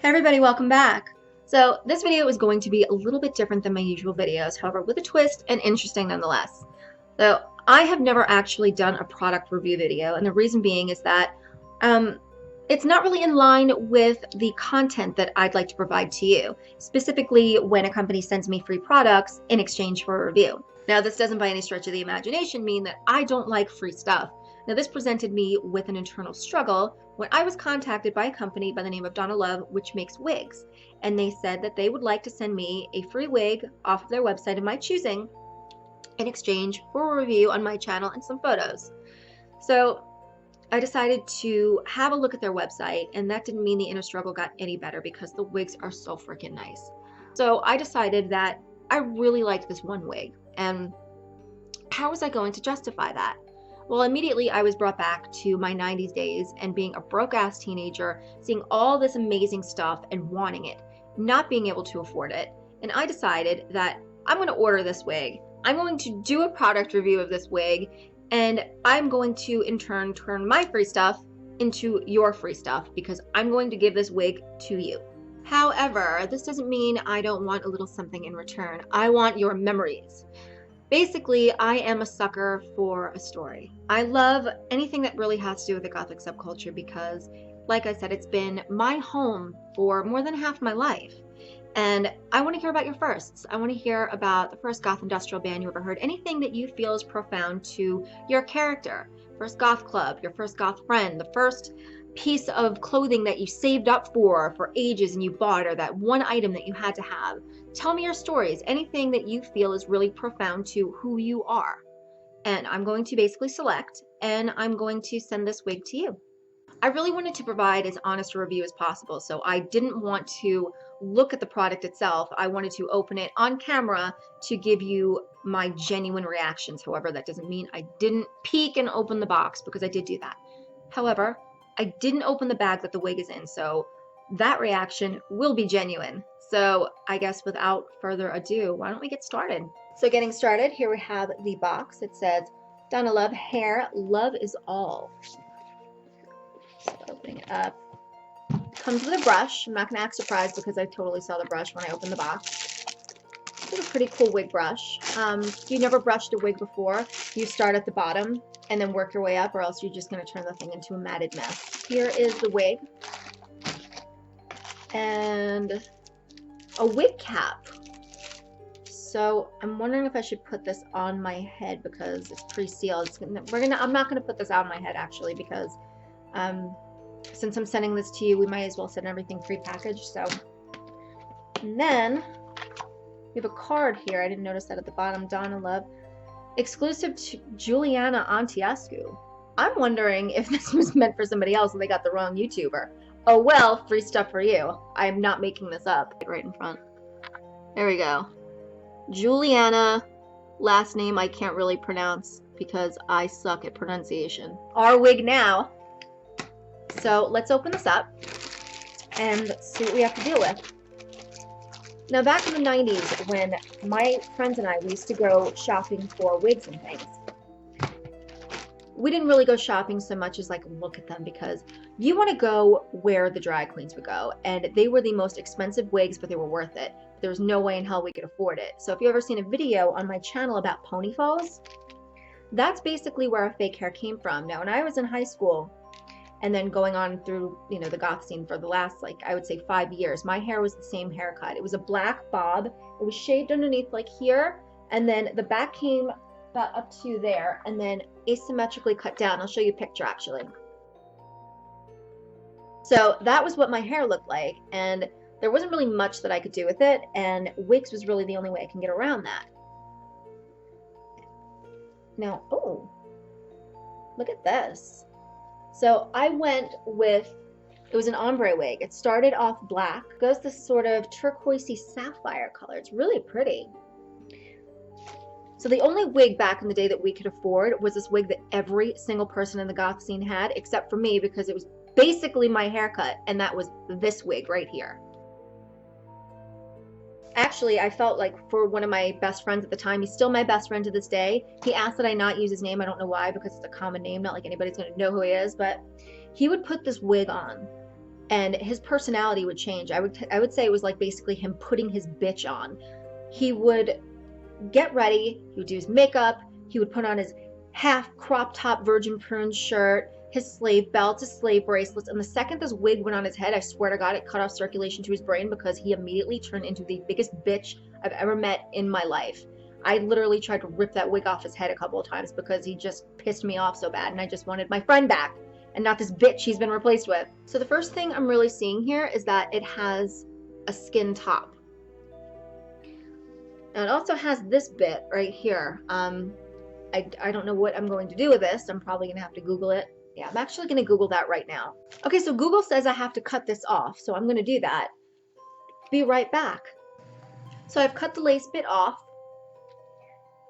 Hey everybody, welcome back. So this video is going to be a little bit different than my usual videos, however with a twist and interesting nonetheless. So I have never actually done a product review video, and the reason being is that it's not really in line with the content that I'd like to provide to you, specifically when a company sends me free products in exchange for a review. Now this doesn't by any stretch of the imagination mean that I don't like free stuff. Now this presented me with an internal struggle when I was contacted by a company by the name of Donalove, which makes wigs, and they said that they would like to send me a free wig off of their website of my choosing in exchange for a review on my channel and some photos. So I decided to have a look at their website, and that didn't mean the inner struggle got any better because the wigs are so freaking nice. So I decided that I really liked this one wig, and how was I going to justify that? Well, immediately I was brought back to my 90s days and being a broke-ass teenager, seeing all this amazing stuff and wanting it, not being able to afford it. And I decided that I'm going to order this wig. I'm going to do a product review of this wig, and I'm going to, in turn, turn my free stuff into your free stuff because I'm going to give this wig to you. However, this doesn't mean I don't want a little something in return. I want your memories. Basically, I am a sucker for a story. I love anything that really has to do with the Gothic subculture because, like I said, it's been my home for more than half my life. And I want to hear about your firsts. I want to hear about the first goth industrial band you ever heard, anything that you feel is profound to your character. First goth club, your first goth friend, the first piece of clothing that you saved up for ages and you bought, or that one item that you had to have. Tell me your stories, anything that you feel is really profound to who you are. And I'm going to basically select, and I'm going to send this wig to you. I really wanted to provide as honest a review as possible, so I didn't want to look at the product itself. I wanted to open it on camera to give you my genuine reactions. However, that doesn't mean I didn't peek and open the box, because I did do that. However, I didn't open the bag that the wig is in, so that reaction will be genuine. So I guess without further ado, why don't we get started? So getting started, here we have the box. It says, Donalove Hair, Love is All. So opening it up. Comes with a brush. I'm not going to act surprised because I totally saw the brush when I opened the box. It's a pretty cool wig brush. If you never brushed a wig before, you start at the bottom and then work your way up, or else you're just going to turn the thing into a matted mess. Here is the wig. And a wig cap. So I'm wondering if I should put this on my head because it's pre-sealed. I'm not going to put this on my head actually because since I'm sending this to you, we might as well send everything pre-packaged. So, and then we have a card here. I didn't notice that at the bottom. Donalove, exclusive to Juliana Antiescu. I'm wondering if this was meant for somebody else and they got the wrong YouTuber. Oh well, free stuff for you. I'm not making this up. Right in front. There we go. Juliana, last name I can't really pronounce because I suck at pronunciation. Our wig now. So let's open this up and see what we have to deal with. Now back in the 90s when my friends and I, we used to go shopping for wigs and things. We didn't really go shopping so much as like look at them, because you want to go where the drag queens would go, and they were the most expensive wigs, but they were worth it. There was no way in hell we could afford it. So if you've ever seen a video on my channel about pony foes, that's basically where our fake hair came from. Now when I was in high school and then going on through, you know, the goth scene for the last, like, I would say 5 years, my hair was the same haircut. It was a black bob. It was shaved underneath like here, and then the back came about up to there, and then asymmetrically cut down. I'll show you a picture actually. So that was what my hair looked like, and there wasn't really much that I could do with it, and wigs was really the only way I can get around that. Now, oh, look at this. So I went with, it was an ombre wig. It started off black, goes this sort of turquoisey sapphire color. It's really pretty. So the only wig back in the day that we could afford was this wig that every single person in the goth scene had, except for me, because it was basically my haircut, and that was this wig right here. Actually, I felt like for one of my best friends at the time, he's still my best friend to this day, he asked that I not use his name. I don't know why, because it's a common name, not like anybody's going to know who he is, but he would put this wig on, and his personality would change. I would say it was like basically him putting his bitch on. He would get ready, he would do his makeup, he would put on his half crop top virgin prune shirt, his slave belts, his slave bracelets, and the second this wig went on his head, I swear to God, it cut off circulation to his brain because he immediately turned into the biggest bitch I've ever met in my life. I literally tried to rip that wig off his head a couple of times because he just pissed me off so bad, and I just wanted my friend back and not this bitch he's been replaced with. So the first thing I'm really seeing here is that it has a skin top. Now it also has this bit right here. I don't know what I'm going to do with this. I'm probably gonna have to Google it. Yeah, I'm actually gonna Google that right now. Okay, so Google says I have to cut this off, so I'm gonna do that. Be right back. So I've cut the lace bit off,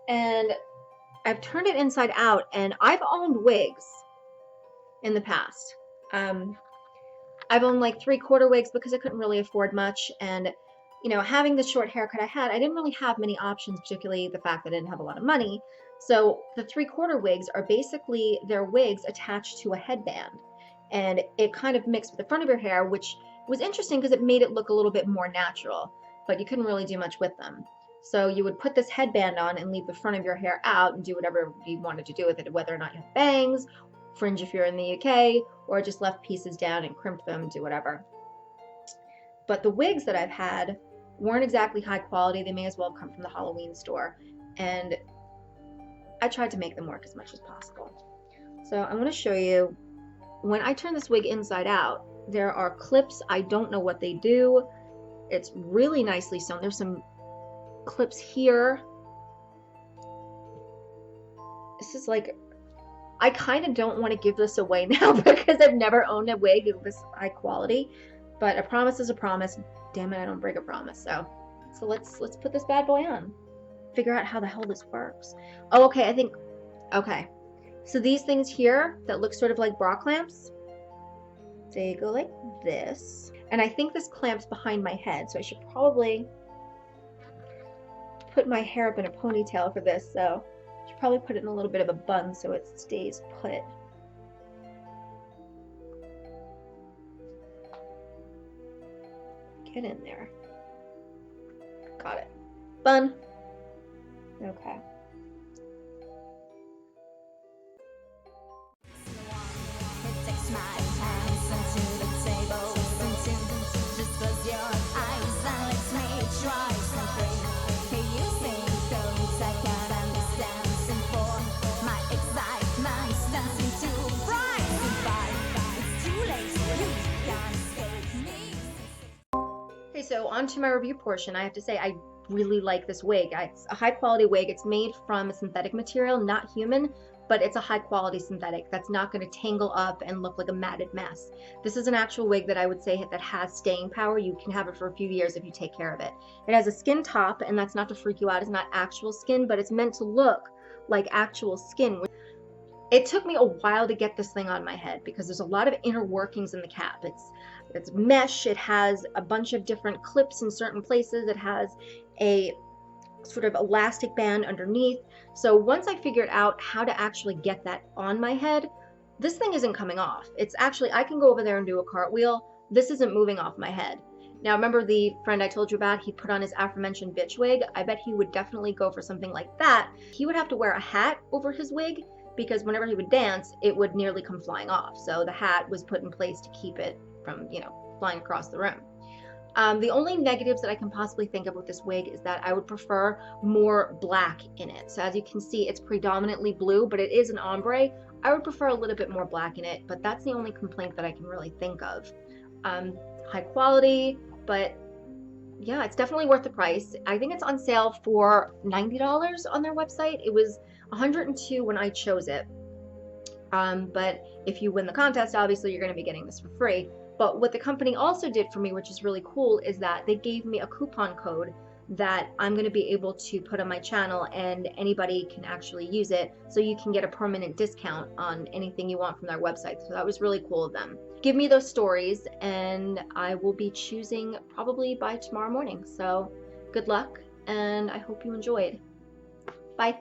and I've turned it inside out, and I've owned wigs in the past. I've owned like 3/4 wigs because I couldn't really afford much, and you know, having the short haircut I had, I didn't really have many options, particularly the fact that I didn't have a lot of money. So the 3/4 wigs are basically their wigs attached to a headband, and it kind of mixed with the front of your hair, which was interesting because it made it look a little bit more natural, but you couldn't really do much with them. So you would put this headband on and leave the front of your hair out and do whatever you wanted to do with it, whether or not you have bangs, fringe if you're in the UK, or just left pieces down and crimped them, do whatever. But the wigs that I've had weren't exactly high quality. They may as well have come from the Halloween store, and I tried to make them work as much as possible. So I'm going to show you, when I turn this wig inside out, there are clips. I don't know what they do. It's really nicely sewn. There's some clips here. This is like, I kind of don't want to give this away now because I've never owned a wig of this high quality, but a promise is a promise. Damn it, I don't break a promise. So let's put this bad boy on. Figure out how the hell this works. Oh, okay, okay. So these things here that look sort of like bra clamps, they go like this. And I think this clamps behind my head, so I should probably put my hair up in a ponytail for this. So I should probably put it in a little bit of a bun so it stays put. Get in there. Got it. Bun. Okay. Okay, so on to my review portion. I have to say I really like this wig. It's a high quality wig. It's made from synthetic material, not human, but it's a high quality synthetic that's not going to tangle up and look like a matted mess. This is an actual wig that I would say that has staying power. You can have it for a few years if you take care of it. It has a skin top, and that's not to freak you out. It's not actual skin, but it's meant to look like actual skin. It took me a while to get this thing on my head because there's a lot of inner workings in the cap. It's mesh. It has a bunch of different clips in certain places. It has a sort of elastic band underneath. So once I figured out how to actually get that on my head, this thing isn't coming off. It's actually, I can go over there and do a cartwheel. This isn't moving off my head. Now, remember the friend I told you about? He put on his aforementioned bitch wig. I bet he would definitely go for something like that. He would have to wear a hat over his wig because whenever he would dance, it would nearly come flying off. So the hat was put in place to keep it from, you know, flying across the room. The only negatives that I can possibly think of with this wig is that I would prefer more black in it. So as you can see, it's predominantly blue, but it is an ombre. I would prefer a little bit more black in it, but that's the only complaint that I can really think of. High quality, but yeah, it's definitely worth the price. I think it's on sale for $90 on their website. It was $102 when I chose it. But if you win the contest, obviously you're going to be getting this for free. But what the company also did for me, which is really cool, is that they gave me a coupon code that I'm going to be able to put on my channel, and anybody can actually use it, so you can get a permanent discount on anything you want from their website. So that was really cool of them. Give me those stories, and I will be choosing probably by tomorrow morning. So good luck, and I hope you enjoyed. Bye.